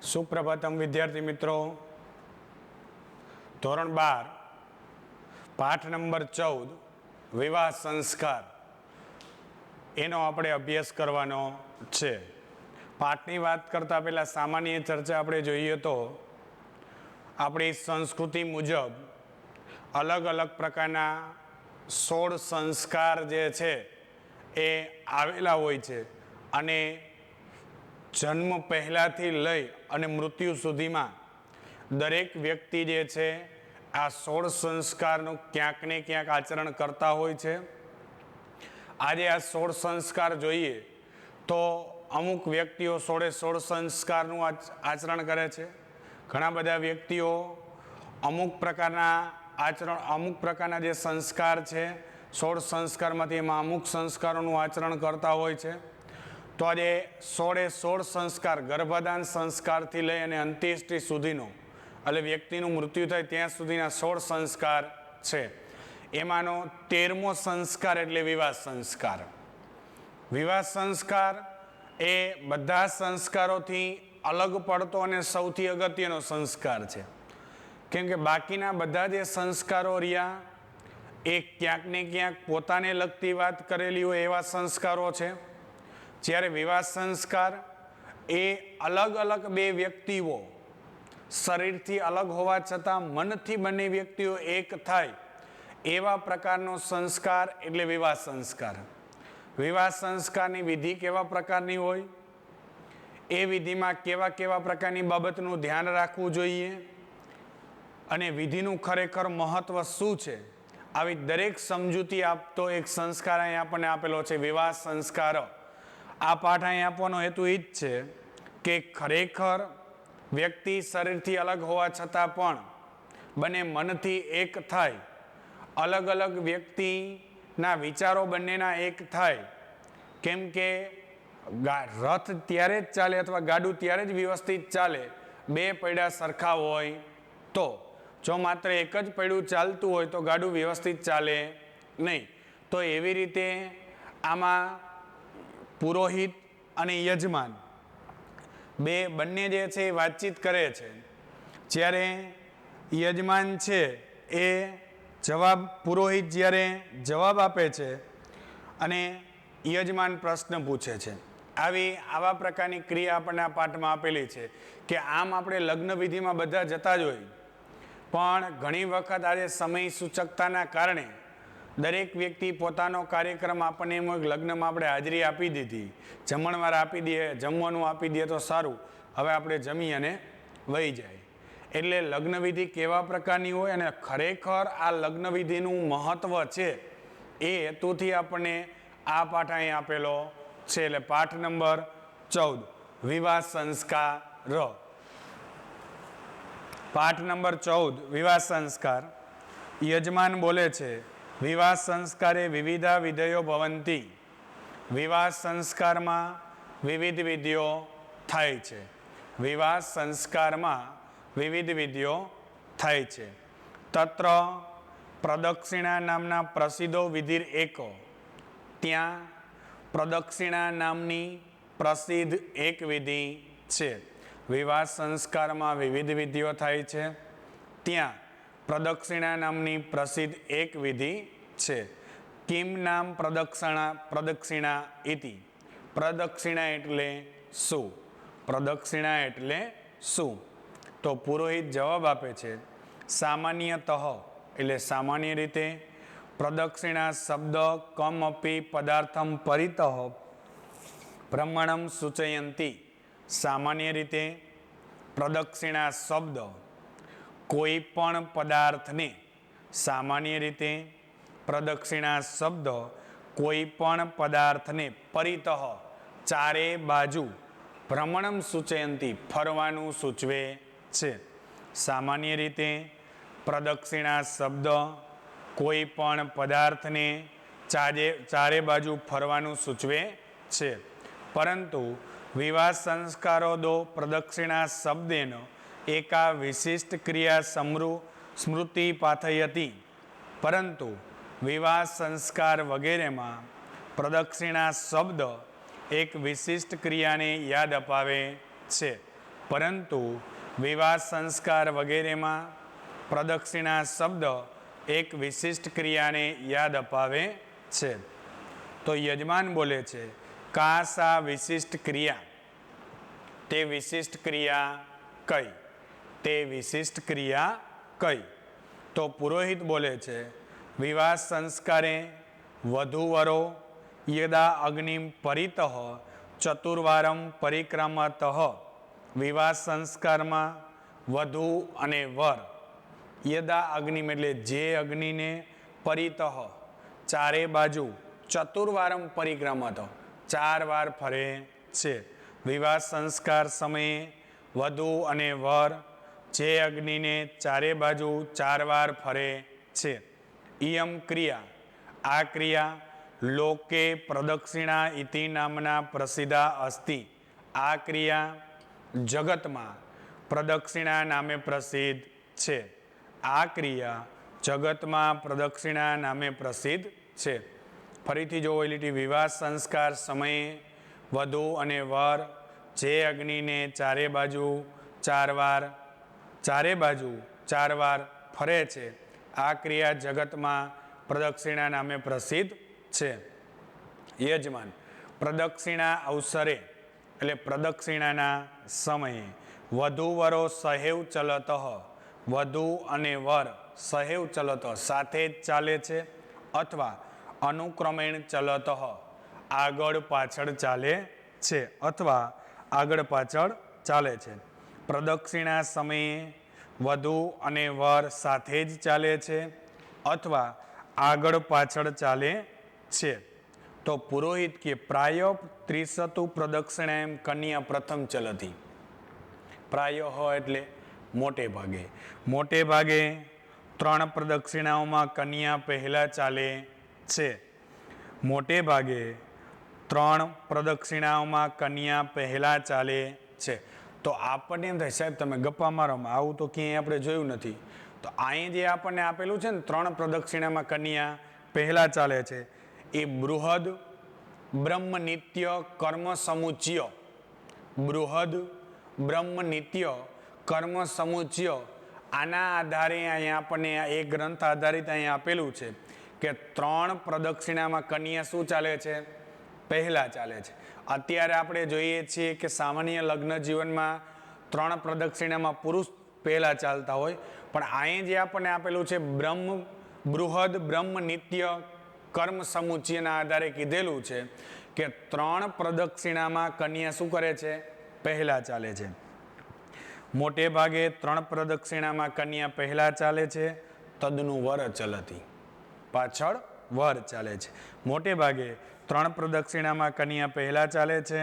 સુપ્રભાતમ વિદ્યાર્થી મિત્રો, ધોરણ 12 પાઠ નંબર 14 વિવાહ સંસ્કાર એનો આપણે અભ્યાસ કરવાનો છે. પાઠની વાત કરતા પહેલા સામાન્ય ચર્ચા આપણે જોઈએ તો આપણી સંસ્કૃતિ મુજબ અલગ અલગ પ્રકારના 16 સંસ્કાર જે છે એ આવેલા હોય છે અને જન્મ પહેલાંથી લઈ અને મૃત્યુ સુધીમાં દરેક વ્યક્તિ જે છે આ 16 સંસ્કારનું ક્યાંક ને ક્યાંક આચરણ કરતા હોય છે. આજે આ 16 સંસ્કાર જોઈએ તો અમુક વ્યક્તિઓ 16 સંસ્કારનું આચરણ કરે છે. ઘણા બધા વ્યક્તિઓ અમુક પ્રકારના જે સંસ્કાર છે 16 સંસ્કારમાંથી એમાં અમુક સંસ્કારોનું આચરણ કરતા હોય છે. તો આજે 16 સંસ્કાર ગર્ભાધાન સંસ્કારથી લઈ અને અંત્યેષ્ટિ સુધીનો એટલે વ્યક્તિનું મૃત્યુ થાય ત્યાં સુધીના 16 સંસ્કાર છે. એમાંનો 13મો સંસ્કાર એટલે વિવાહ સંસ્કાર. વિવાહ સંસ્કાર એ બધા સંસ્કારોથી અલગ પડતો અને સૌથી અગત્યનો સંસ્કાર છે. કેમ કે બાકીના બધા જે સંસ્કારો રહ્યા એ ક્યાંક ને ક્યાંક પોતાને લગતી વાત કરેલી હોય એવા સંસ્કારો છે. જ્યારે વિવાહ સંસ્કાર એ અલગ અલગ બે વ્યક્તિઓ શરીરથી અલગ હોવા છતાં મનથી બંને વ્યક્તિઓ એક થાય એવા પ્રકારનો સંસ્કાર એટલે વિવાહ સંસ્કાર. વિવાહ સંસ્કારની વિધિ કેવા પ્રકારની હોય, એ વિધિમાં કેવા કેવા પ્રકારની બાબતનું ધ્યાન રાખવું જોઈએ અને વિધિનું ખરેખર મહત્વ શું છે, આવી દરેક સમજૂતી આપતો એક સંસ્કાર અહીં આપણને આપેલો છે, વિવાહ સંસ્કાર. આ પાઠ અહીં આપવાનો હેતુ એ જ છે કે ખરેખર વ્યક્તિ શરીરથી અલગ હોવા છતાં પણ બંને મનથી એક થાય, અલગ અલગ વ્યક્તિના વિચારો બંનેના એક થાય. કેમ કે રથ ત્યારે જ ચાલે અથવા ગાડું ત્યારે જ વ્યવસ્થિત ચાલે બે પૈડા સરખા હોય તો. જો માત્ર એક જ પૈડું ચાલતું હોય તો ગાડું વ્યવસ્થિત ચાલે નહીં. તો એવી રીતે આમાં પુરોહિત અને યજમાન બંને જે છે એ વાતચીત કરે છે. જ્યારે યજમાન છે એ પુરોહિત જ્યારે જવાબ આપે છે અને યજમાન પ્રશ્ન પૂછે છે. આવા પ્રકારની ક્રિયા આપણને આ પાઠમાં આપેલી છે કે આમ આપણે લગ્ન વિધિમાં બધા જતા જ હોય, પણ ઘણી વખત આજે સમય સૂચકતાના કારણે દરેક વ્યક્તિ પોતાનો કાર્યક્રમ આપણને એમ હોય લગ્નમાં આપણે હાજરી આપી દીધી, જમણવાર આપી દઈએ, જમવાનું આપી દઈએ તો સારું, હવે આપણે જમી અને વહી જાય. એટલે લગ્નવિધિ કેવા પ્રકારની હોય અને ખરેખર આ લગ્નવિધિનું મહત્વ છે એ હેતુથી આપણને આ પાઠ અહીં આપેલો છે. એટલે પાઠ નંબર 14 વિવાહ સંસ્કાર. પાઠ નંબર 14 વિવાહ સંસ્કાર. યજમાન બોલે છે, વિવાહ સંસ્કારે વિવિધા વિધયો ભવંતી. વિવાહ સંસ્કારમાં વિવિધ વિધિઓ થાય છે. વિવાહ સંસ્કારમાં વિવિધ વિધિઓ થાય છે. તત્ર પ્રદક્ષિણા નામના પ્રસિદ્ધો વિધિર એકો. ત્યાં પ્રદક્ષિણા નામની પ્રસિદ્ધ એક વિધિ છે. વિવાહ સંસ્કારમાં વિવિધ વિધિઓ થાય છે, ત્યાં પ્રદક્ષિણા નામની પ્રસિદ્ધ એક વિધિ છે. કિમ નામ પ્રદક્ષિણા ઇતિ. પ્રદક્ષિણા એટલે શું? પ્રદક્ષિણા એટલે શું? તો પુરોહિત જવાબ આપે છે, સામાન્યતઃ એટલે સામાન્ય રીતે પ્રદક્ષિણા શબ્દ કમ અપી પદાર્થમ પરિતઃ બ્રહ્મણમ સૂચયંતી. સામાન્ય રીતે પ્રદક્ષિણા શબ્દ કોઈ પણ પદાર્થને, સામાન્ય રીતે પ્રદક્ષિણા શબ્દ કોઈ પણ પદાર્થને પરિતઃ ચારે બાજુ ભ્રમણમ સૂચયંતી ફરવાનું સૂચવે છે. સામાન્ય રીતે પ્રદક્ષિણા શબ્દ કોઈ પણ પદાર્થને ચારે બાજુ ફરવાનું સૂચવે છે. પરંતુ વિવાહ સંસ્કારો દો પ્રદક્ષિણા શબ્દેન એકા વિશિષ્ટ ક્રિયા સ્મૃતિ પાથયતી. પરંતુ વિવાહ સંસ્કાર વગેરેમાં પ્રદક્ષિણા શબ્દ એક વિશિષ્ટ ક્રિયાને યાદ અપાવે છે. પરંતુ વિવાહ સંસ્કાર વગેરેમાં પ્રદક્ષિણા શબ્દ એક વિશિષ્ટ ક્રિયાને યાદ અપાવે છે. તો યજમાન બોલે છે, કાસા વિશિષ્ટ ક્રિયા, તે વિશિષ્ટ ક્રિયા કઈ? તે વિશિષ્ટ ક્રિયા કઈ? તો પુરોહિત બોલે છે, વિવાહ સંસ્કારે વધૂવરો યદા અગ્નિમ પરિતઃ ચતુર્વારમ પરિક્રમતઃ. વિવાહ સંસ્કારમાં વધુ અને વર યદા અગ્નિમ એટલે જે અગ્નિને પરિતઃ ચારે બાજુ ચતુર્વારમ પરિક્રમતઃ 4 વાર ફરે છે. વિવાહ સંસ્કાર સમયે વધુ અને વર જે અગ્નિને ચારે બાજુ 4 વાર ફરે છે. ઇયમ ક્રિયા, આ ક્રિયા લોકે પ્રદક્ષિણા ઇતિ નામના પ્રસિદ્ધા અસ્તિ. આ ક્રિયા જગતમાં પ્રદક્ષિણા નામે પ્રસિદ્ધ છે. આ ક્રિયા જગતમાં પ્રદક્ષિણા નામે પ્રસિદ્ધ છે. ફરીથી જો લીટી, વિવાહ સંસ્કાર સમયે વધુ અને વર જે અગ્નિને ચારે બાજુ 4 વાર ફરે છે. આ ક્રિયા જગતમાં પ્રદક્ષિણા નામે પ્રસિદ્ધ છે. યજમાન, પ્રદક્ષિણા અવસરે એટલે પ્રદક્ષિણાના સમયે વધૂવરો સહેવ ચલતઃ, વધુ અને વર સહેવ ચલતઃ સાથે જ ચાલે છે, અથવા અનુક્રમેણ ચલતઃ આગળ પાછળ ચાલે છે, અથવા આગળ પાછળ ચાલે છે. પ્રદક્ષિણા સમયે વધુ અને વર સાથે જ ચાલે છે, અથવા આગળ પાછળ ચાલે છે. તો પુરોહિત કે પ્રાય ત્રિશતુ પ્રદક્ષિણાએમ કન્યા પ્રથમ ચલતી. પ્રાય એટલે મોટે ભાગે, મોટે ભાગે 3 પ્રદક્ષિણાઓમાં કન્યા પહેલા ચાલે છે. મોટે ભાગે 3 પ્રદક્ષિણાઓમાં કન્યા પહેલા ચાલે છે. તો આપણને એમ થાય, સાહેબ તમે ગપ્પા મારોમાં, આવું તો ક્યાંય આપણે જોયું નથી. તો અહીં જે આપણને આપેલું છે ને 3 પ્રદક્ષિણામાં કન્યા પહેલા ચાલે છે, એ બૃહદ બ્રહ્મ નિત્ય કર્મ સમુચ્ય, બૃહદ બ્રહ્મ નિત્ય કર્મ સમુચ્ય, આના આધારે અહીંયા આપણને એક ગ્રંથ આધારિત અહીંયા આપેલું છે કે 3 પ્રદક્ષિણામાં કન્યા શું ચાલે છે? પહેલા ચાલે છે. અત્યારે આપણે જોઈએ છીએ કે સામાન્ય લગ્ન જીવનમાં 3 પ્રદક્ષિણામાં પુરુષ પહેલા ચાલતા હોય, પણ અહીં જે આપણને આપેલું છે બૃહદ બ્રહ્મ નિત્ય કર્મ સમુચ્યના આધારે કીધેલું છે કે 3 પ્રદક્ષિણામાં કન્યા શું કરે છે? પહેલા ચાલે છે. મોટે ભાગે 3 પ્રદક્ષિણામાં કન્યા પહેલા ચાલે છે, તદનું વર ચલતી, પાછળ વર ચાલે છે. મોટે ભાગે 3 પ્રદક્ષિણામાં કન્યા પહેલા ચાલે છે,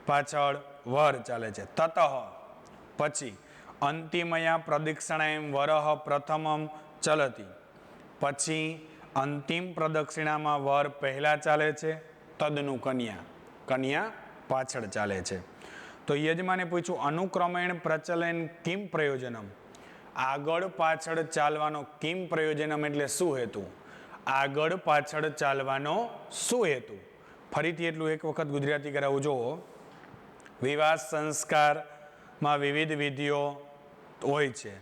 પાછળ વર ચાલે છે. તતઃ પછી અંતિમયા પ્રદક્ષિણાએમ વરઃ પ્રથમમ ચલતી. પછી અંતિમ પ્રદક્ષિણામાં વર પહેલા ચાલે છે, તદનું કન્યા પાછળ ચાલે છે. તો યજમાને પૂછ્યું, અનુક્રમેણ પ્રચલન કિમ પ્રયોજનમ? આગળ પાછળ ચાલવાનો કિમ પ્રયોજનમ એટલે શું હેતુ? આગળ પાછળ ચાલવાનો શું હેતુ? ફરીથી એટલું એક વખત ગુજરાતી કરાવું. જુઓ, વિવાહ સંસ્કારમાં વિવિધ વિધિઓ હોય છે.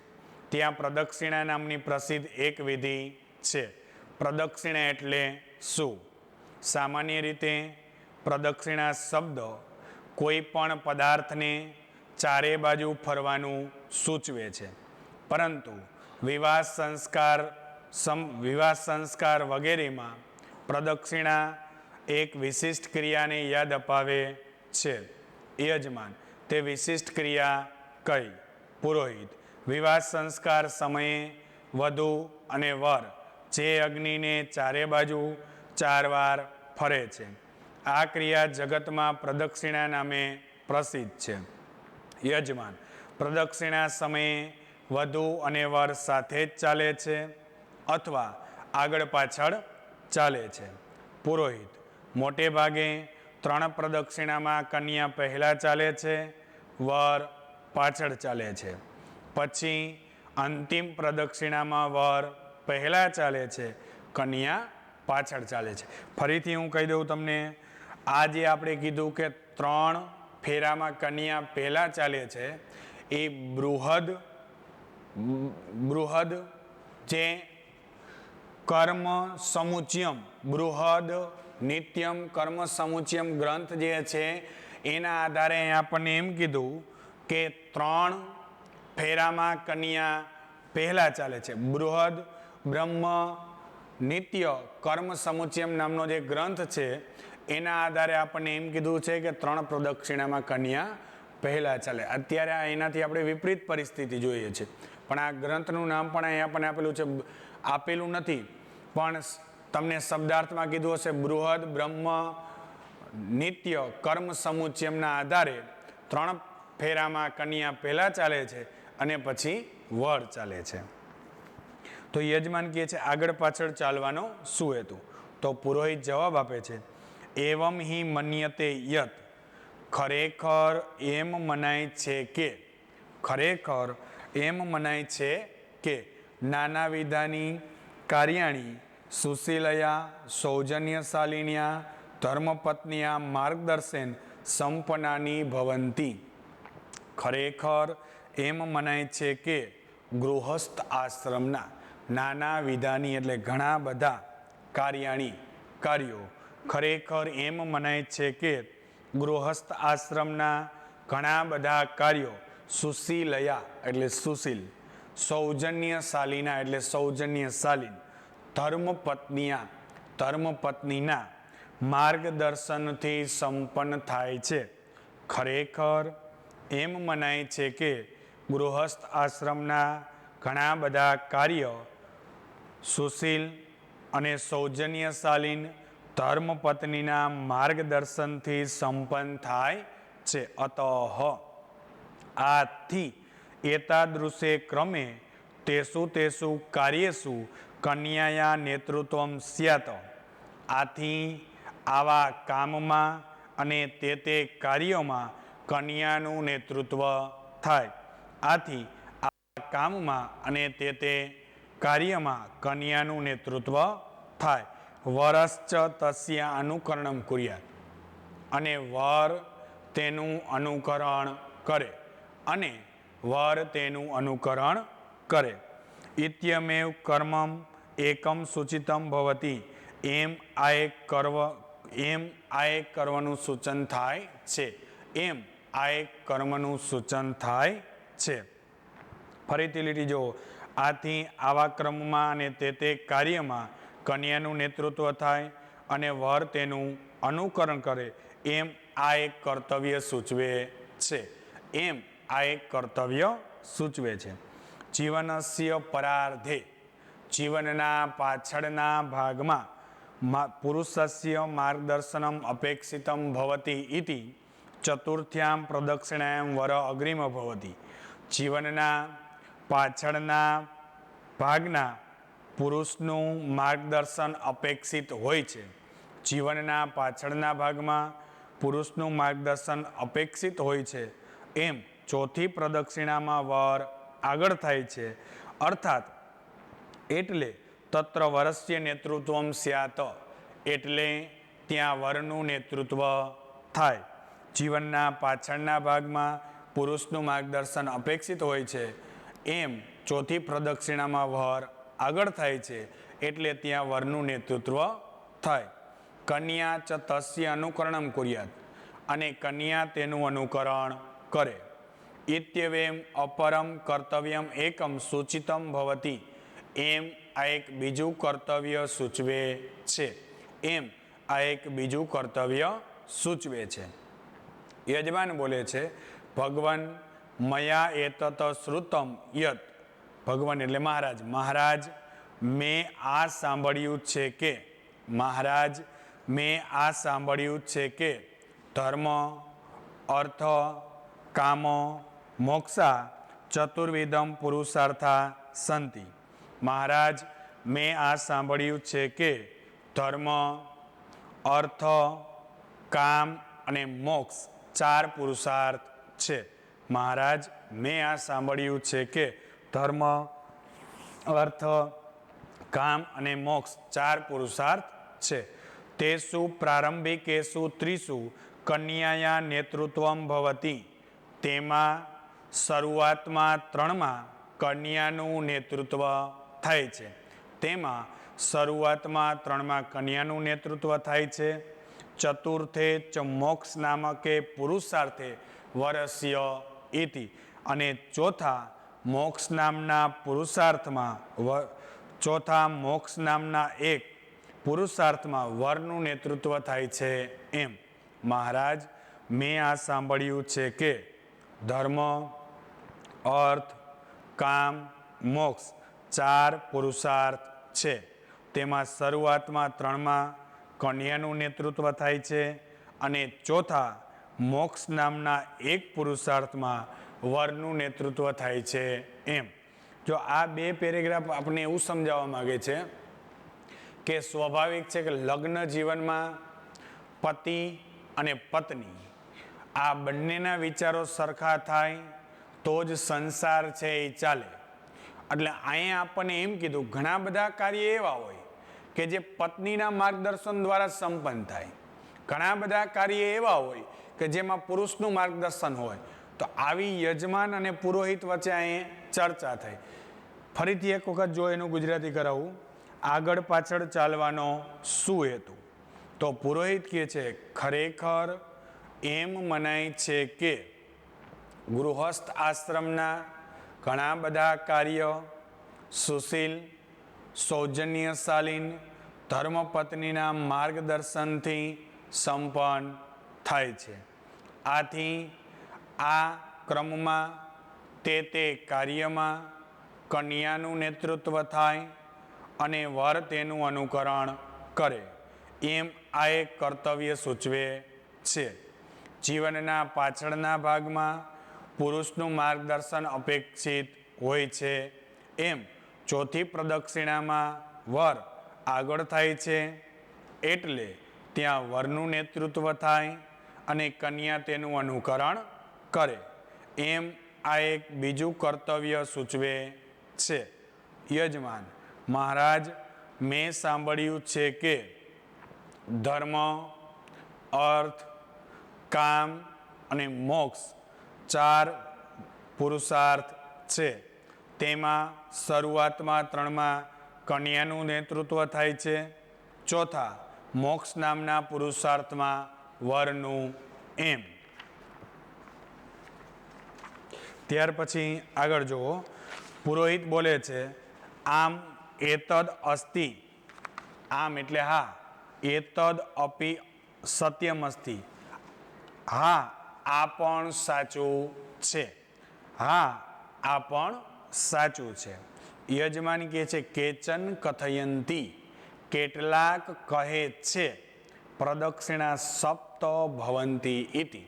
ત્યાં પ્રદક્ષિણા નામની પ્રસિદ્ધ એક વિધિ છે. પ્રદક્ષિણા એટલે શું? સામાન્ય રીતે પ્રદક્ષિણા શબ્દ કોઈ પણ પદાર્થને ચારે બાજુ ફરવાનું સૂચવે છે, પરંતુ વિવાહ સંસ્કાર વગેરેમાં પ્રદક્ષિણા એક વિશિષ્ટ ક્રિયાને યાદ અપાવે છે. યજમાન, તે વિશિષ્ટ ક્રિયા કઈ? પુરોહિત, વિવાહ સંસ્કાર સમયે વધુ અને વર જે અગ્નિને ચારે બાજુ 4 વાર ફરે છે. આ ક્રિયા જગતમાં પ્રદક્ષિણા નામે પ્રસિદ્ધ છે. યજમાન, પ્રદક્ષિણા સમયે વધુ અને વર સાથે જ ચાલે છે, અથવા આગળ પાછળ ચાલે છે. પુરોહિત, મોટે ભાગે 3 પ્રદક્ષિણામાં કન્યા પહેલા ચાલે છે, વર પાછળ ચાલે છે. પછી અંતિમ પ્રદક્ષિણામાં વર પહેલા ચાલે છે, કન્યા પાછળ ચાલે છે. ફરીથી હું કહી દઉં તમને, આ જે આપણે કીધું કે 3 ફેરામાં કન્યા પહેલા ચાલે છે એ બૃહદ જે કર્મ સમુચ્યમ બૃહદ નિત્યમ કર્મ સમુચ્યમ ગ્રંથ જે છે એના આધારે આપણને એમ કીધું કે 3 ફેરામાં કન્યા પહેલા ચાલે છે. બૃહદ બ્રહ્મ નિત્ય કર્મ સમુચ્યમ નામનો જે ગ્રંથ છે એના આધારે આપણને એમ કીધું છે કે 3 પ્રદક્ષિણામાં કન્યા પહેલા ચાલે. અત્યારે એનાથી આપણે વિપરીત પરિસ્થિતિ જોઈએ છે, પણ આ ગ્રંથનું નામ પણ અહીં આપણને આપેલું છે, આપેલું નથી પણ તમને શબ્દાર્થમાં કીધું હશે. બૃહદ બ્રહ્મ નિત્ય કર્મ સમુચ્યમના આધારે 3 ફેરામાં કન્યા પહેલા ચાલે છે અને પછી વર ચાલે છે. તો યજમાન કહે છે આગળ પાછળ ચાલવાનો શું હેતુ? તો પુરોહિત જવાબ આપે છે એવમ હિ મન્યતે યત, ખરેખર એમ મનાય છે કે, ખરેખર એમ મનાય છે કે નાનાવિધાની કાર્યાણી સુશીલયા સૌજન્યશાલિન્યા ધર્મપત્નિયા માર્ગદર્શન સંપન્નાની ભવંતી. ખરેખર એમ મનાય છે કે ગૃહસ્થ આશ્રમના નાના વિધાની એટલે ઘણા બધા કાર્યાણી કાર્યો, ખરેખર એમ મનાય છે કે ગૃહસ્થ આશ્રમના ઘણા બધા કાર્યો સુશીલયા એટલે સુશીલ, સૌજન્યશાલીના એટલે સૌજન્યશાલીન, ધર્મપત્નિયા ધર્મપત્નીના માર્ગદર્શનથી સંપન્ન થાય છે. ખરેખર એમ મનાય છે કે ગૃહસ્થ આશ્રમના ઘણા બધા કાર્ય સુશીલ અને સૌજન્યશાલીન ધર્મપત્નીના માર્ગદર્શનથી સંપન્ન થાય છે. અતઃ આથી એતાદૃશે ક્રમે તેષુ કાર્યેષુ કન્યાયા નેતૃત્વમ સ્યાત. આથી આવા કામમાં અને તે કાર્યોમાં કન્યાનું નેતૃત્વ થાય. આથી આ કામમાં અને તે કાર્યમાં કન્યાનું નેતૃત્વ થાય. વરશ્ચ તસ્ય અનુકરણમ કુર્યાત, અને વર તેનું અનુકરણ કરે, અને વર તેનું અનુકરણ કરે. ઇત્યમેવ કર્મમ એકમ સૂચિતમ ભવતી, એમ આ એક કર્મનું સૂચન થાય છે. એમ આ એક કર્મનું સૂચન થાય છે. ફરીથી લીટી જો, આથી આવા ક્રમમાં અને તે કાર્યમાં કન્યાનું નેતૃત્વ થાય અને વર તેનું અનુકરણ કરે, એમ આ એક કર્તવ્ય સૂચવે છે. એમ આ એક કર્તવ્ય સૂચવે છે. જીવનસ્ય પરાર્ધે, જીવનના પાછળના ભાગમાં પુરુષસ્ય માર્ગદર્શનમ અપેક્ષિતમ ભવતી ઇતિ ચતુર્થ્યામ પ્રદક્ષિણાયામ વર અગ્રિમ ભવતી. જીવનના પાછળના ભાગના પુરુષનું માર્ગદર્શન અપેક્ષિત હોય છે. જીવનના પાછળના ભાગમાં પુરુષનું માર્ગદર્શન અપેક્ષિત હોય છે. એમ ચોથી પ્રદક્ષિણામાં વર આગળ થાય છે. અર્થાત એટલે તત્ર વરસ્ય નેતૃત્વમ સ્યાત, એટલે ત્યાં વરનું નેતૃત્વ થાય. જીવનના પાછળના ભાગમાં પુરુષનું માર્ગદર્શન અપેક્ષિત હોય છે. એમ ચોથી પ્રદક્ષિણામાં વર આગળ થાય છે એટલે ત્યાં વરનું નેતૃત્વ થાય. કન્યા ચ તસ્ય અનુકરણમ કુર્યાત, અને કન્યા તેનું અનુકરણ કરે. ઇત્યવેમ અપરમ કર્તવ્યમ એકમ સૂચિતમ ભવતી, એમ આ એક બીજું કર્તવ્ય સૂચવે છે. એમ આ એક બીજું કર્તવ્ય સૂચવે છે. યજમાન બોલે છે ભગવાન મયા એતત શ્રુતમ યત, ભગવાન એટલે મહારાજ, મહારાજ મેં આ સાંભળ્યું છે કે, મહારાજ મેં આ સાંભળ્યું છે કે ધર્મ અર્થ કામ મોક્ષા ચતુર્વિધમ પુરુષાર્થા સંતિ. મહારાજ મેં આ સાંભળ્યું છે કે ધર્મ અર્થ કામ અને મોક્ષ 4 પુરુષાર્થ છે. મહારાજ મેં આ સાંભળ્યું છે કે ધર્મ અર્થ કામ અને મોક્ષ 4 પુરુષાર્થ છે. તેસુ પ્રારંભિકેસુ ત્રીસુ કન્યાયા નેતૃત્વમ ભવતી, તેમાં શરૂઆતમાં 3માં કન્યાનું નેતૃત્વ થાય છે. તેમાં શરૂઆતમાં 3માં કન્યાનું નેતૃત્વ થાય છે. ચતુર્થે ચ મોક્ષ નામકે પુરુષાર્થે વરસ્ય ઇતિ, અને ચોથા મોક્ષ નામના પુરુષાર્થમાં ચોથા મોક્ષ નામના એક પુરુષાર્થમાં વરનું નેતૃત્વ થાય છે. એમ મહારાજ, મેં આ સાંભળ્યું છે કે ધર્મ, અર્થ, કામ, મોક્ષ 4 પુરુષાર્થ છે. તેમાં શરૂઆતમાં 3માં કન્યાનું નેતૃત્વ થાય છે, અને ચોથા મોક્ષ નામના એક પુરુષાર્થમાં વરનું નેતૃત્વ થાય છે. એમ જો આ 2 પેરેગ્રાફ આપણે એવું સમજાવવા માગે છે કે સ્વાભાવિક છે કે લગ્ન જીવનમાં પતિ અને પત્ની આ બંનેના વિચારો સરખા થાય તો જ સંસાર છે એ ચાલે. એટલે અહીંયા આપણને એમ કીધું, ઘણા બધા કાર્ય એવા હોય કે જે પત્નીના માર્ગદર્શન દ્વારા સંપન્ન થાય, ઘણા બધા કાર્ય એવા હોય કે જેમાં પુરુષનું માર્ગદર્શન હોય. તો આવી યજમાન અને પુરોહિત વચ્ચે અહીં ચર્ચા થઈ. ફરીથી એક વખત જો એનું ગુજરાતી કરાવું, આગળ પાછળ ચાલવાનો શું હેતુ? તો પુરોહિત કહે છે, ખરેખર એમ મનાય છે કે ગૃહસ્થ આશ્રમના ઘણા બધા કાર્ય સુશીલ, સૌજન્યશાલીન ધર્મપત્નીના માર્ગદર્શનથી સંપન્ન થાય છે. આથી આ ક્રમમાં તે કાર્યમાં કન્યાનું નેતૃત્વ થાય અને વર તેનું અનુકરણ કરે, એમ આ એક કર્તવ્ય સૂચવે છે. જીવનના પાછળના ભાગમાં પુરુષનું માર્ગદર્શન અપેક્ષિત હોય છે. એમ ચોથી પ્રદક્ષિણામાં વર આગળ થાય છે, એટલે ત્યાં વરનું નેતૃત્વ થાય અને કન્યા તેનું અનુકરણ કરે, એમ આ એક બીજું કર્તવ્ય સૂચવે છે. યજમાન, મહારાજ, મેં સાંભળ્યું છે કે ધર્મ, અર્થ, કામ અને મોક્ષ 4 પુરુષાર્થ છે. તેમાં શરૂઆતમાં 3માં કન્યાનું નેતૃત્વ થાય છે, ચોથા મોક્ષ નામના પુરુષાર્થમાં વરનું. એમ ત્યાર પછી આગળ જુઓ, પુરોહિત બોલે છે, આમ એતદ અસ્તિ, આમ એટલે હા, એતદ અપી સત્યમ અસ્તિ, હા આ પણ સાચું છે, હા આ પણ સાચું છે. યજમાન કહે છે, કેચન કથયંતી, કેટલાક કહે છે, પ્રદક્ષિણા સપ્ત ભવંતી ઇતિ,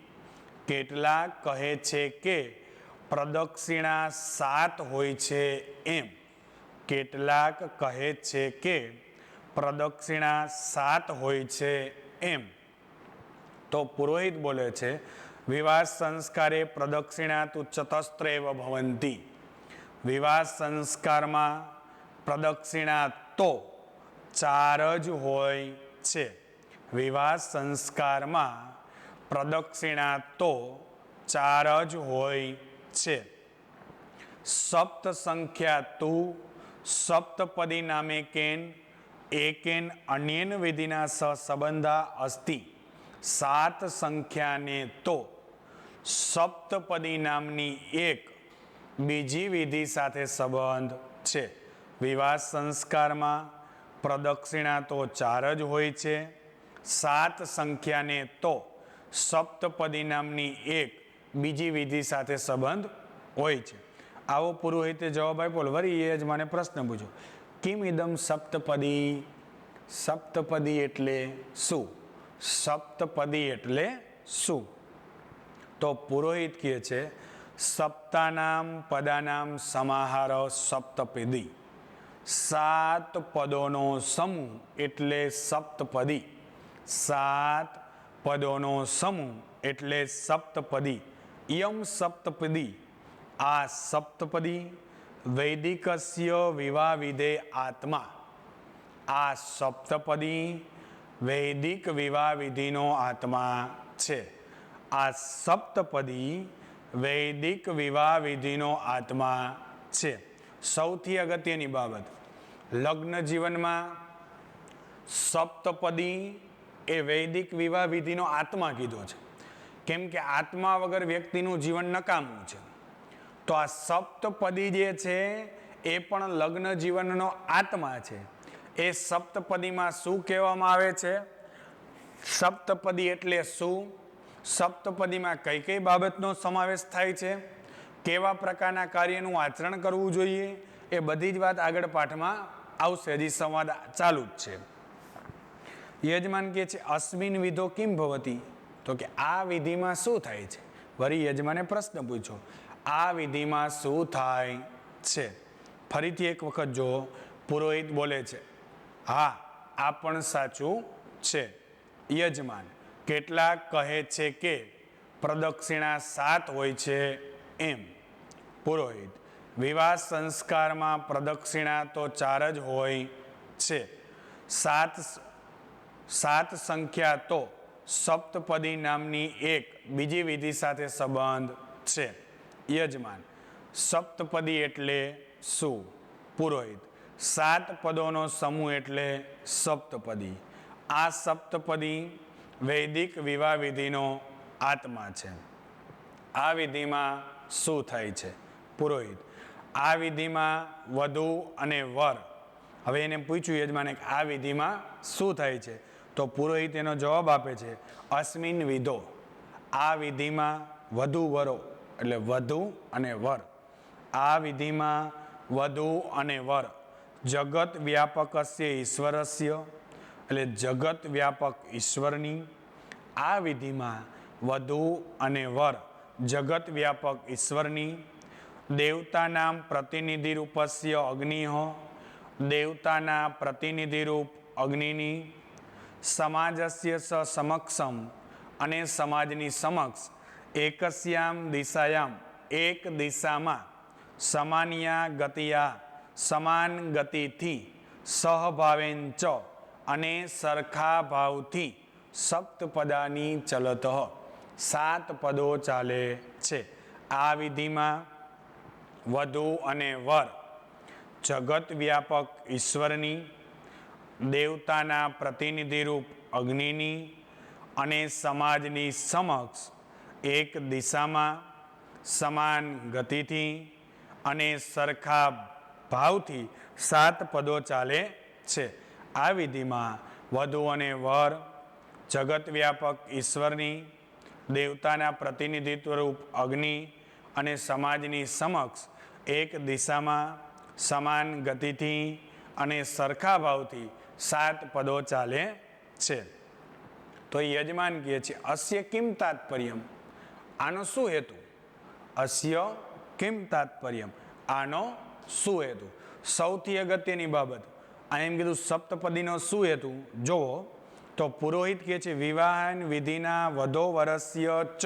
કેટલાક કહે છે કે પ્રદક્ષિણા 7 હોય છે. એમ કેટલાક કહે છે કે પ્રદક્ષિણા 7 હોય છે. એમ તો પુરોહિત બોલે છે, વિવાહ સંસ્કારે પ્રદક્ષિણા તુ ચતસ્ત્રેવ ભવંતી, વિવાહ સંસ્કારમાં પ્રદક્ષિણા તો 4 જ હોય છે. વિવાહ સંસ્કારમાં પ્રદક્ષિણા તો 4 જ હોય છે. સપ્ત સંખ્યા તુ સપ્તપદી નામે કેન એકેન અન્યેન વિધિના સંબંધા અસ્તિ, 7 સંખ્યાને તો સપ્તપદી નામની એક બીજી વિધિ સાથે સંબંધ છે. વિવાહ સંસ્કારમાં પ્રદક્ષિણા તો 4 જ હોય છે, 7 સંખ્યાને તો સપ્તપદી નામની એક બીજી વિધિ સાથે સંબંધ હોય છે. આવો પુરોહિતે જવાબ આપ્યો. વળી એ જ મને પ્રશ્ન પૂછ્યો, કિમ ઇદમ સપ્તપદી, સપ્તપદી એટલે શું? સપ્તપદી એટલે શું? તો પુરોહિત કહે છે, સપ્તાનામ પદાનામ સમાહાર સપ્તપદી, 7 પદોનો સમૂહ એટલે સપ્તપદી, 7 પદોનો સમૂહ એટલે સપ્તપદી. યમ સપ્તપદી, આ સપ્તપદી વૈદિકસ્ય વિવાહ વિધે આત્મા, આ સપ્તપદી વૈદિક વિવાહ વિધિનો આત્મા છે. આ સપ્તપદી વૈદિક વિવાહ વિધિનો આત્મા છે. સૌથી અગત્યની બાબત, લગ્ન જીવનમાં સપ્તપદી એ વૈદિક વિવાહ વિધિનો આત્મા કીધો છે. કેમ કે આત્મા વગર વ્યક્તિનું જીવન નકામું છે. તો આ સપ્તપદી જે છે એ પણ લગ્ન જીવનનો આત્મા છે. એ સપ્તપદીમાં શું કહેવામાં આવે છે? સપ્તપદી એટલે શું? સપ્તપદીમાં કઈ કઈ બાબતનો સમાવેશ થાય છે? કેવા પ્રકારના કાર્યનું આચરણ કરવું જોઈએ? એ બધી જ વાત આગળ પાઠમાં આવશે. હજી સંવાદ ચાલુ જ છે. યજમાન કહે છે અસ્મિન વિધો કિમ ભવતી, તો કે આ વિધિમાં શું થાય છે? વળી યજમાને પ્રશ્ન પૂછ્યો, આ વિધિમાં શું થાય છે? ફરીથી એક વખત જો પુરોહિત બોલે છે, હા આ પણ સાચું છે. યજમાન, કેટલાક કહે છે કે પ્રદક્ષિણા 7 હોય છે એમ. પુરોહિત, વિવાહ સંસ્કારમાં પ્રદક્ષિણા તો 4 જ હોય છે. 7 સંખ્યા તો સપ્તપદી નામની એક બીજી વિધિ સાથે સંબંધ છે. યજમાન, સપ્તપદી એટલે શું? પુરોહિત, 7 પદોનો સમૂહ એટલે સપ્તપદી. આ સપ્તપદી વૈદિક વિવાહ વિધિનો આત્મા છે. આ વિધિમાં શું થાય છે? પુરોહિત, આ વિધિમાં વધુ અને વર. હવે એને પૂછ્યું યજમાને આ વિધિમાં શું થાય છે? તો પુરોહિત એનો જવાબ આપે છે અસ્મિન વિધો, આ વિધિમાં વધુ વરો એટલે વધુ અને વર. આ વિધિમાં વધુ અને વર જગત વ્યાપકસ્ય ઈશ્વરસ્ય એટલે જગત વ્યાપક ઈશ્વરની. આ વિધિમાં વધુ અને વર જગત વ્યાપક ઈશ્વરની. દેવતાનામ પ્રતિનિધિરૂપસ્ય અગ્નિહ, દેવતાના પ્રતિનિધિરૂપ અગ્નિની. સમાજસ્ય સ સમક્ષમ અને સમાજની સમક્ષ. એકસ્યામ દિશાયામ એક દિશામાં. સમાન્યા ગતિયા સમાન ગતિથી. સહભાવેન ચ અને સરખા ભાવથી. સપ્તપદાની ચલત 7 પદો ચાલે છે. આ વિધિમાં વધુ અને વર જગત વ્યાપક ઈશ્વરની, દેવતાના પ્રતિનિધિરૂપ અગ્નિની અને સમાજની સમક્ષ એક દિશામાં સમાન ગતિથી અને સરખા ભાવથી 7 પદો ચાલે છે. આ વિધિમાં વધુ અને વર જગત વ્યાપક ઈશ્વરની, દેવતાના પ્રતિનિધિત્વરૂપ અગ્નિ અને સમાજની સમક્ષ એક દિશામાં સમાન ગતિથી અને સરખા ભાવથી 7 પદો ચાલે છે. તો યજમાન કહે છે અસ્ય કિમ તાત્પર્યમ, આનો શું હેતુ? અસ્ય કિમ તાત્પર્યમ, આનો શું હેતુ? સૌથી અગત્યની બાબત, આ એમ કીધું સપ્તપદીનો શું હેતુ? જોવો તો પુરોહિત કહે છે વિવાહ વિધિના વધો વરસ્ય ચ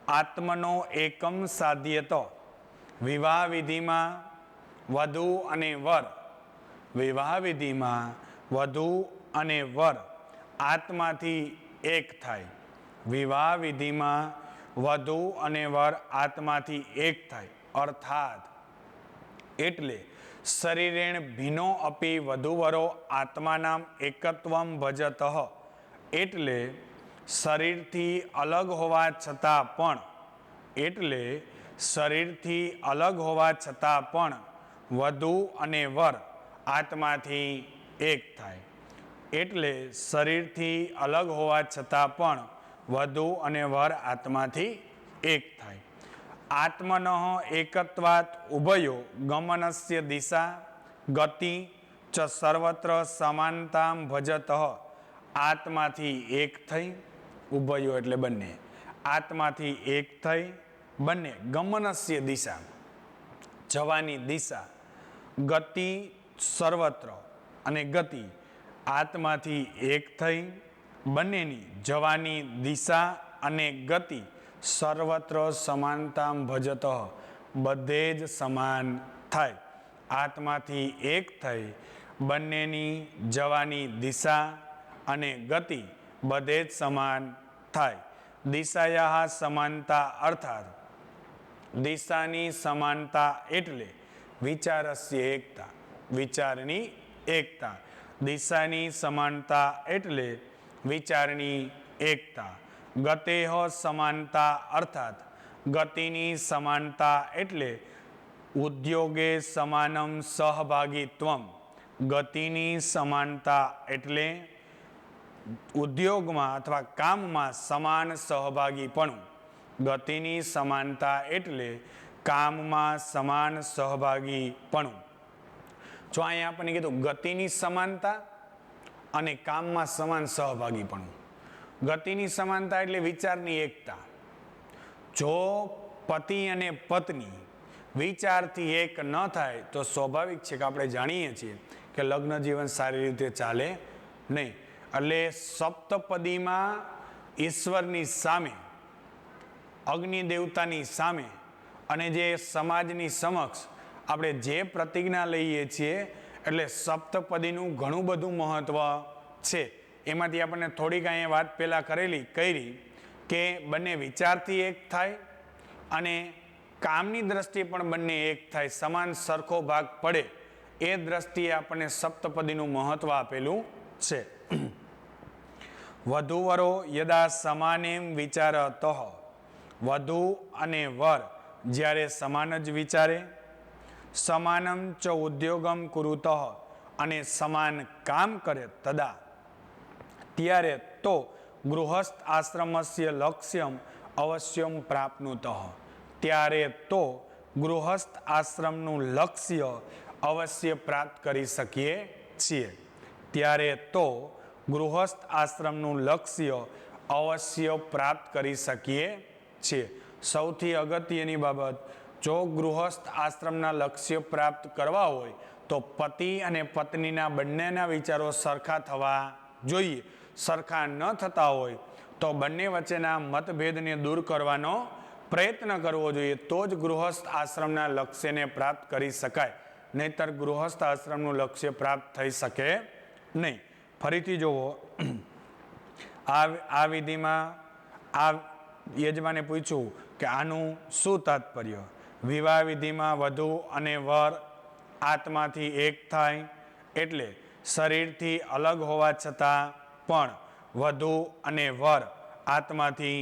આત્મનો એકમ સાધ્યત. વિવાહ વિધિમાં વધુ અને વર, વિવાહ વિધિમાં વધુ અને વર આત્માથી એક થાય. વિવાહ વિધિમાં વધુ અને વર આત્માથી એક થાય. અર્થાત એટલે શરીરેણ ભિન્નો અપી વધુવરો આત્માનામ એકત્વમ ભજત. એટલે શરીરથી અલગ હોવા છતાં પણ, એટલે શરીરથી અલગ હોવા છતાં પણ વધુ અને વર આત્માથી એક થાય. એટલે શરીરથી અલગ હોવા છતાં પણ વધુ અને વર આત્માથી એક થાય. આત્મન એકત્વાત ઉભયો ગમનસ્ય દિશા ગતિ ચ સર્વત્ર સમાનતામ ભજત. આત્માથી એક થઈ, ઉભયો એટલે બંને, આત્માથી એક થઈ બંને ગમનસ્ય દિશા જવાની દિશા, ગતિ સર્વત્ર અને ગતિ આત્માથી એક થઈ બંનેની જવાની દિશા અને ગતિ સર્વત્ર સમાનતામ ભજત બધે જ સમાન થાય. આત્માથી એક થઈ બંનેની જવાની દિશા અને ગતિ બધે જ સમાન થાય. દિશાયા સમાનતા અર્થાત દિશાની સમાનતા એટલે વિચારસ્ય એકતા, વિચારની એકતા. દિશાની સમાનતા એટલે વિચારની એકતા. ગતેહ સમાનતા અર્થાત ગતિની સમાનતા એટલે ઉદ્યોગે સમાનમ સહભાગીત્વમ. ગતિની સમાનતા એટલે ઉદ્યોગમાં અથવા કામમાં સમાન સહભાગીપણું. ગતિની સમાનતા એટલે કામમાં સમાન સહભાગીપણું. જો અહીંયા આપણને કીધું ગતિની સમાનતા અને કામમાં સમાન સહભાગીપણું. ગતિની સમાનતા એટલે વિચારની એકતા. જો પતિ અને પત્ની વિચારથી એક ન થાય તો સ્વાભાવિક છે કે આપણે જાણીએ છીએ કે લગ્ન જીવન સારી રીતે ચાલે નહીં. એટલે સપ્તપદીમાં ઈશ્વરની સામે, અગ્નિ દેવતાની સામે અને જે સમાજની સમક્ષ આપણે જે પ્રતિજ્ઞા લઈએ છીએ એટલે સપ્તપદીનું ઘણું બધું મહત્વ છે. એમાંથી આપણને થોડીક અહીંયા વાત પહેલાં કરી કે બંને વિચારથી એક થાય અને કામની દ્રષ્ટિએ પણ બંને એક થાય, સમાન સરખો ભાગ પડે એ દ્રષ્ટિએ આપણને સપ્તપદીનું મહત્વ આપેલું છે. વધુવરો યદા સમાનેમ વિચારતઃ. વધુ અને વર જ્યારે સમાન જ વિચારે, સમાનમ ચ ઉદ્યોગમ કુરુતઃ અને સમાન કામ કરે તદા ત્યારે તો ગૃહસ્થ આશ્રમસ્ય લક્ષ્યમ અવશ્યમ પ્રાપ્નુતઃ. ત્યારે તો ગૃહસ્થ આશ્રમનું લક્ષ્ય અવશ્ય પ્રાપ્ત કરી શકીએ છીએ. ત્યારે તો ગૃહસ્થ આશ્રમનું લક્ષ્ય અવશ્ય પ્રાપ્ત કરી શકીએ છીએ. સૌથી અગત્યની બાબત, જો ગૃહસ્થ આશ્રમના લક્ષ્ય પ્રાપ્ત કરવા હોય તો પતિ અને પત્નીના બંનેના વિચારો સરખા થવા જોઈએ. સરખા ન થતા હોય તો બંને વચ્ચેના મતભેદને દૂર કરવાનો પ્રયત્ન કરવો જોઈએ. તો જ ગૃહસ્થ આશ્રમના લક્ષ્યને પ્રાપ્ત કરી શકાય, નહીતર ગૃહસ્થ આશ્રમનું લક્ષ્ય પ્રાપ્ત થઈ શકે નહીં. ફરીથી જુઓ, આ વિધિમાં આ યજમાને પૂછ્યું કે આનું શું તાત્પર્ય. વિવાહ વિધિમાં વધુ અને વર આત્માથી એક થાય એટલે શરીરથી અલગ હોવા છતાં પણ વધુ અને વર આત્માથી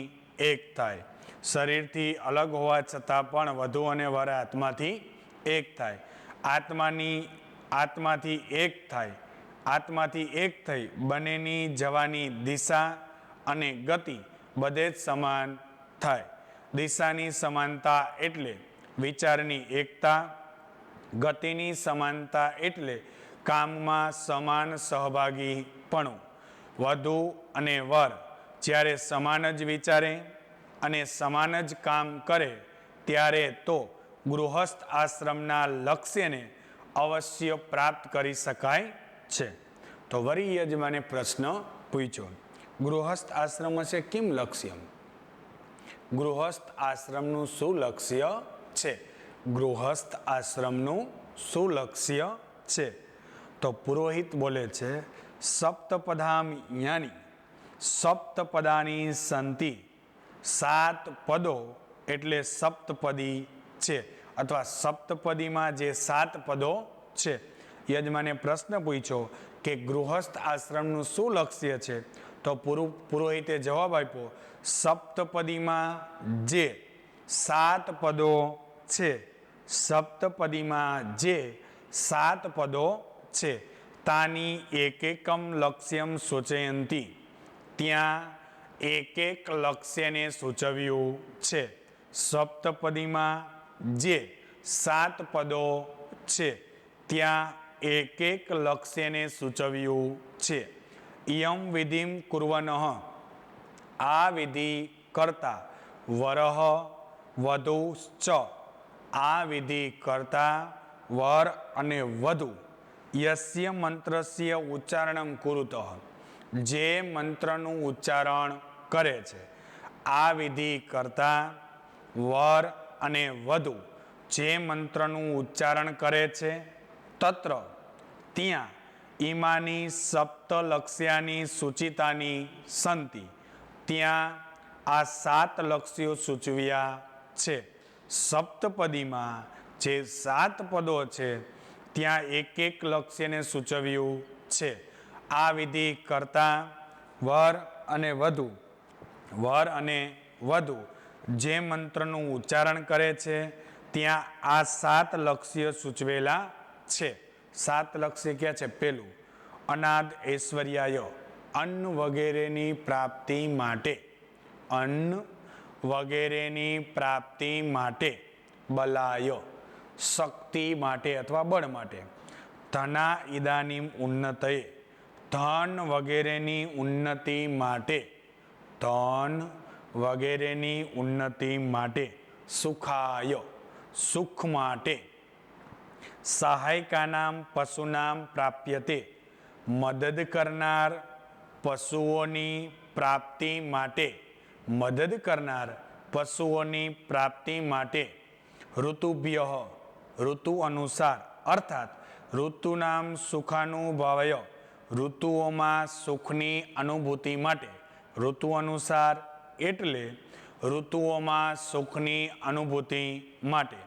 એક થાય. શરીરથી અલગ હોવા છતાં પણ વધુ અને વર આત્માથી એક થાય. આત્માથી એક થાય. આત્માથી એક થઈ બંનેની જવાની દિશા અને ગતિ બધે જ સમાન થાય. દિશાની સમાનતા એટલે વિચારની એકતા. ગતિની સમાનતા એટલે કામમાં સમાન સહભાગીપણું. વધુ અને વર જ્યારે સમાન જ વિચારે અને સમાન જ કામ કરે ત્યારે તો ગૃહસ્થ આશ્રમના લક્ષ્યને અવશ્ય પ્રાપ્ત કરી શકાય છે. તો વરી યજમાને પ્રશ્ન પૂછ્યો, ગૃહસ્થ આશ્રમ હશે કિમ લક્ષ્યમ. ગૃહસ્થ આશ્રમનું શું લક્ષ્ય છે? ગૃહસ્થ આશ્રમનું શું લક્ષ્ય છે? તો પુરોહિત બોલે છે, સપ્તપદામ યાની સપ્તપદાની સંતિ. 7 પદો એટલે સપ્તપદી છે, અથવા સપ્તપદીમાં જે 7 પદો છે. યજમાને પ્રશ્ન પૂછ્યો કે ગૃહસ્થ આશ્રમનું શું લક્ષ્ય છે? તો પુરોહિતે જવાબ આપ્યો, સપ્તપદીમાં જે 7 પદો છે, સપ્તપદીમાં જે 7 પદો છે, તાની એકમ લક્ષ્યમ સૂચયંતી. ત્યાં એક લક્ષ્યને સૂચવ્યું છે. સપ્તપદીમાં જે 7 પદો છે ત્યાં એક લક્ષ્યને સૂચવ્યું છે. ઇયમ વિધિમ કુર્વનઃ. આ વિધિ કરતા વરહ વધુ ચ. આ વિધિ કરતા વર અને વધુ યસ્ય મંત્રસ્ય ઉચ્ચારણમ કુરુતઃ. જે મંત્રનું ઉચ્ચારણ કરે છે. આ વિધિ કરતા વર અને વધુ જે મંત્રનું ઉચ્ચારણ કરે છે, તત્ર ત્યાં ઈમાની સપ્તલક્ષ્યાની સૂચિતાની સંતિ, ત્યાં આ 7 લક્ષ્યો સૂચવ્યા છે. સપ્તપદીમાં જે 7 પદો છે ત્યાં એક લક્ષ્યને સૂચવ્યું છે. આ વિધિ કરતા વર અને વધુ જે મંત્રનું ઉચ્ચારણ કરે છે ત્યાં આ 7 લક્ષ્ય સૂચવેલા છે. 7 લક્ષ્ય ક્યાં છે? પેલું, અનાદ ઐશ્વર્યાય, અન્ન વગેરેની પ્રાપ્તિ માટે, અન્ન વગેરેની પ્રાપ્તિ માટે, બલાય, શક્તિ માટે અથવા બળ માટે, ધના ઇદાનીમ ઉન્નતયે, ધન વગેરેની ઉન્નતિ માટે, ધન વગેરેની ઉન્નતિ માટે, સુખાય, સુખ માટે, સહાયકાનામ પશુનામ પ્રાપ્યતે, મદદ કરનાર પશુઓની પ્રાપ્તિ માટે, મદદ કરનાર પશુઓની પ્રાપ્તિ માટે, ઋતુભ્ય, ઋતુ અનુસાર, અર્થાત ઋતુનામ સુખાનુભવય, ઋતુઓમાં સુખની અનુભૂતિ માટે, ઋતુ અનુસાર એટલે ઋતુઓમાં સુખની અનુભૂતિ માટે,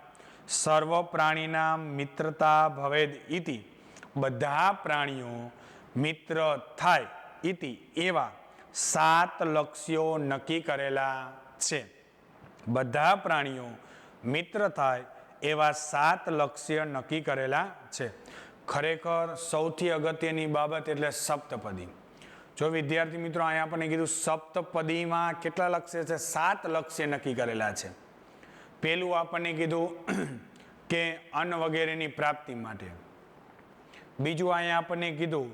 સર્વ પ્રાણીના મિત્રતા ભવેદ ઇતિ, બધા પ્રાણીઓ મિત્ર થાય ઇતિ, એવા 7 લક્ષ્યો નક્કી કરેલા છે. બધા પ્રાણીઓ મિત્ર થાય એવા 7 લક્ષ્ય નક્કી કરેલા છે. ખરેખર સૌથી અગત્યની બાબત એટલે સપ્તપદી. જો વિદ્યાર્થી મિત્રો અહીંયા આપણને કીધું સપ્તપદીમાં કેટલા લક્ષ્ય છે? 7 લક્ષ્ય નક્કી કરેલા છે. પેલું આપણને કીધું કે અન્ન વગેરેની પ્રાપ્તિ માટે. બીજું અહીંયા આપણને કીધું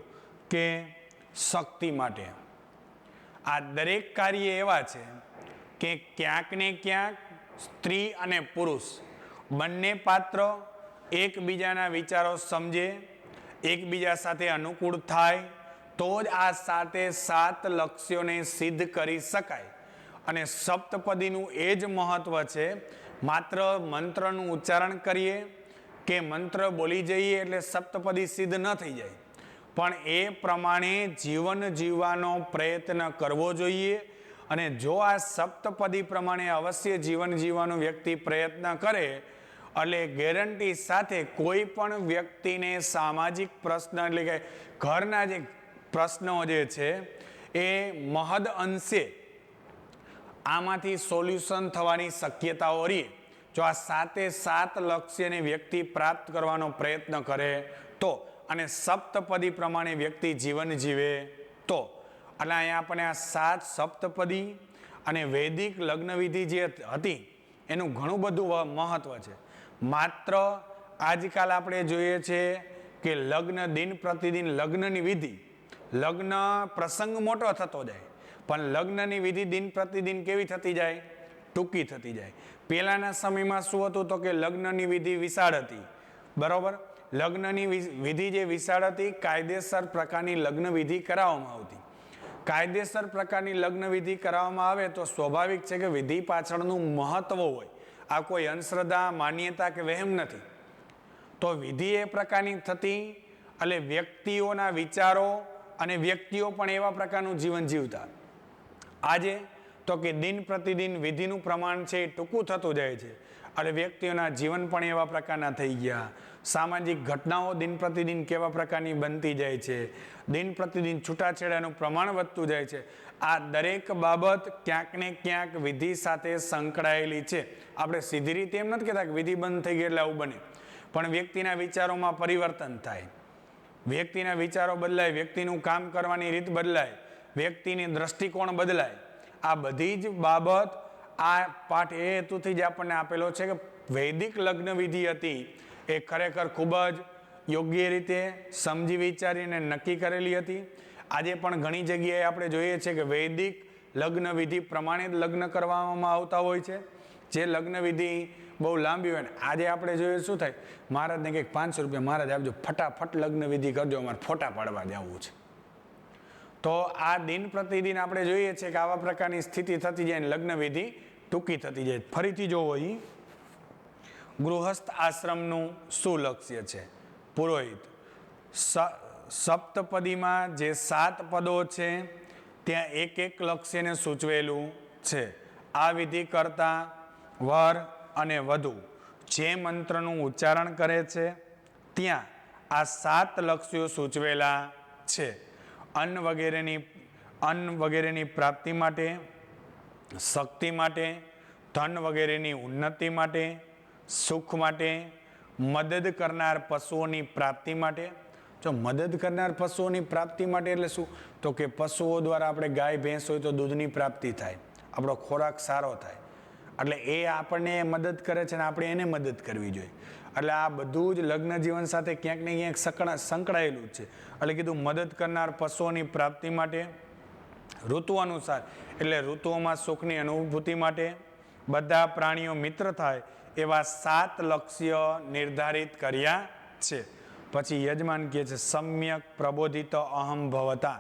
કે શક્તિ માટે. આ દરેક કાર્ય એવા છે કે ક્યાંક ને ક્યાંક સ્ત્રી અને પુરુષ બંને પાત્ર એકબીજાના વિચારો સમજે, એકબીજા સાથે અનુકૂળ થાય તો જ આ 7 લક્ષ્યોને સિદ્ધ કરી શકાય. અને સપ્તપદીનું એ જ મહત્વ છે. માત્ર મંત્રનું ઉચ્ચારણ કરીએ કે મંત્ર બોલી જઈએ એટલે સપ્તપદી સિદ્ધ ન થઈ જાય, પણ એ પ્રમાણે જીવન જીવવાનો પ્રયત્ન કરવો જોઈએ. અને જો આ સપ્તપદી પ્રમાણે અવશ્ય જીવન જીવવાનો વ્યક્તિ પ્રયત્ન કરે એટલે ગેરંટી સાથે કોઈ પણ વ્યક્તિને સામાજિક પ્રશ્ન એટલે કે ઘરના જે પ્રશ્નો જે છે એ મહદ અંશે આમાંથી સોલ્યુશન થવાની શક્યતાઓ રહે. જો આ 7 લક્ષ્યને વ્યક્તિ પ્રાપ્ત કરવાનો પ્રયત્ન કરે તો, અને સપ્તપદી પ્રમાણે વ્યક્તિ જીવન જીવે તો. એટલે અહીંયા આપણે આ 7 સપ્તપદી અને વૈદિક લગ્નવિધિ જે હતી એનું ઘણું બધું મહત્વ છે. માત્ર આજકાલ આપણે જોઈએ છે કે લગ્ન દિન પ્રતિદિન લગ્નની વિધિ, લગ્ન પ્રસંગ મોટો થતો જાય પણ લગ્નની વિધિ દિન પ્રતિદિન કેવી થતી જાય? ટૂંકી થતી જાય. પહેલાના સમયમાં શું હતું તો કે લગ્નની વિધિ વિશાળ હતી, બરોબર? લગ્નની વિધિ જે વિશાળ હતી, કાયદેસર પ્રકારની લગ્ન વિધિ કરાવવામાં આવતી. કાયદેસર પ્રકારની લગ્ન વિધિ કરાવવામાં આવે તો સ્વાભાવિક છે કે વિધિ પાછળનું મહત્વ હોય. આ કોઈ અંધશ્રદ્ધા, માન્યતા કે વહેમ નથી. તો વિધિ એ પ્રકારની થતી એટલે વ્યક્તિઓના વિચારો અને વ્યક્તિઓ પણ એવા પ્રકારનું જીવન જીવતા. આજે તો કે દિન પ્રતિદિન વિધિનું પ્રમાણ છે એ ટૂંકું થતું જાય છે અને વ્યક્તિઓના જીવન પણ એવા પ્રકારના થઈ ગયા. સામાજિક ઘટનાઓ દિન પ્રતિદિન કેવા પ્રકારની બનતી જાય છે, દિન પ્રતિદિન છૂટાછેડાનું પ્રમાણ વધતું જાય છે. આ દરેક બાબત ક્યાંક ને ક્યાંક વિધિ સાથે સંકળાયેલી છે. આપણે સીધી રીતે એમ નથી કહેતા કે વિધિ બંધ થઈ ગઈ એટલે આવું બને, પણ વ્યક્તિના વિચારોમાં પરિવર્તન થાય, વ્યક્તિના વિચારો બદલાય, વ્યક્તિનું કામ કરવાની રીત બદલાય, વ્યક્તિની દ્રષ્ટિકોણ બદલાય. આ બધી જ બાબત આ પાઠ એ હેતુથી જ આપણને આપેલો છે કે વૈદિક લગ્ન વિધિ હતી એ ખરેખર ખૂબ જ યોગ્ય રીતે સમજી વિચારીને નક્કી કરેલી હતી. આજે પણ ઘણી જગ્યાએ આપણે જોઈએ છીએ કે વૈદિક લગ્ન વિધિ પ્રમાણે જ લગ્ન કરવામાં આવતા હોય છે. જે લગ્ન વિધિ બહુ લાંબી હોય ને આજે આપણે જોઈએ શું થાય, મહારાજને કંઈક 500 રૂપિયા મહારાજ આપજો, ફટાફટ લગ્ન વિધિ કરજો, અમારે ફોટા પાડવા જવું છે. તો આ દિન પ્રતિદિન આપણે જોઈએ છીએ કે આવા પ્રકારની સ્થિતિ થતી જાય, લગ્ન વિધિ ટૂંકી થતી જાય. ફરીથી જોવો, અહીં ગૃહસ્થ આશ્રમનું શું લક્ષ્ય છે? પુરોહિત સપ્તપદીમાં જે 7 પદો છે ત્યાં એક એક લક્ષ્યને સૂચવેલું છે. આ વિધિ કરતા વર અને વધુ જે મંત્રનું ઉચ્ચારણ કરે છે ત્યાં આ 7 લક્ષ્યો સૂચવેલા છે. અન્ન વગેરેની પ્રાપ્તિ માટે, શક્તિ માટે, ધન વગેરેની ઉન્નતિ માટે, સુખ માટે, મદદ કરનાર પશુઓની પ્રાપ્તિ માટે. જો મદદ કરનાર પશુઓની પ્રાપ્તિ માટે એટલે શું? તો કે પશુઓ દ્વારા આપણે ગાય ભેંસ હોય તો દૂધની પ્રાપ્તિ થાય, આપણો ખોરાક સારો થાય, એટલે એ આપણને મદદ કરે છે ને આપણે એને મદદ કરવી જોઈએ. એટલે આ બધું જ લગ્ન જીવન સાથે ક્યાંક ને ક્યાંક સંકળાયેલું છે. એટલે કીધું મદદ કરનાર પશુઓની પ્રાપ્તિ માટે, ઋતુ અનુસાર એટલે ઋતુઓમાં સુખની અનુભૂતિ માટે, બધા પ્રાણીઓ મિત્ર થાય એવા 7 લક્ષ્ય નિર્ધારિત કર્યા છે. પછી યજમાન કહે છે સમ્યક પ્રબોધિત અહમ ભવતા,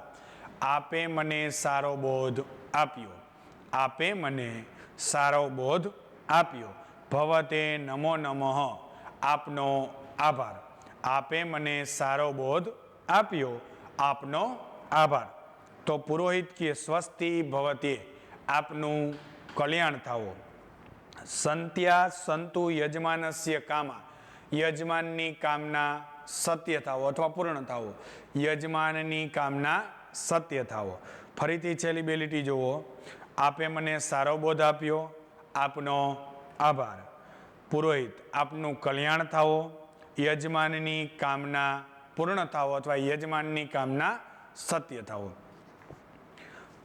આપે મને સારો બોધ આપ્યો, આપે મને સારો બોધ આપ્યો. ભવતે નમો નમઃ, આપનો આભાર. આપે મને સારો બોધ આપ્યો, આપનો આભાર. તો પુરોહિત કે સ્વસ્તિ ભવતે, આપનું કલ્યાણ થાવો. સંત્યા સંતુ યજમાનસ્ય કામા, યજમાનની કામના સત્ય થાવો અથવા પૂર્ણ થાવો. યજમાનની કામના સત્ય થાવો. ફરીથી છેલ્લી બે લીટી જુઓ. આપે મને સારો બોધ આપ્યો, આપનો આભાર. પુરોહિત, આપનું કલ્યાણ થાવો, યજમાનની કામના પૂર્ણ થાવો અથવા યજમાનની કામના સત્ય થાવો.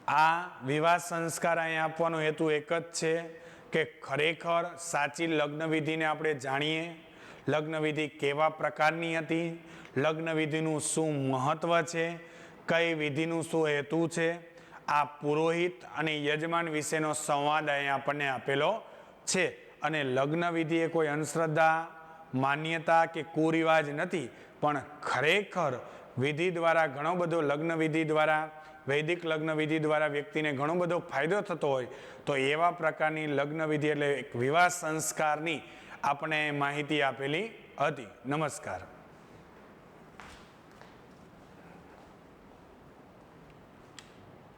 આ વિવાહ સંસ્કાર અહીંયા આપવાનો હેતુ એક જ છે કે ખરેખર સાચી લગ્ન વિધિને આપણે જાણીએ. લગ્ન વિધિ કેવા પ્રકારની હતી, લગ્ન વિધિનું શું મહત્વ છે, કઈ વિધિનું શું હેતુ છે, આ પુરોહિત અને યજમાન વિશેનો સંવાદ અહીંયા આપણને આપેલો છે. અને લગ્ન વિધિ એ કોઈ અંધશ્રદ્ધા, માન્યતા કે કુરિવાજ નથી, પણ ખરેખર વિધિ દ્વારા ઘણો બધો લગ્ન વિધિ દ્વારા, વૈદિક લગ્ન વિધિ દ્વારા વ્યક્તિને ઘણો બધો ફાયદો થતો હોય. તો એવા પ્રકારની લગ્ન વિધિ એટલે વિવાહ સંસ્કારની આપણે માહિતી આપેલી હતી. નમસ્કાર.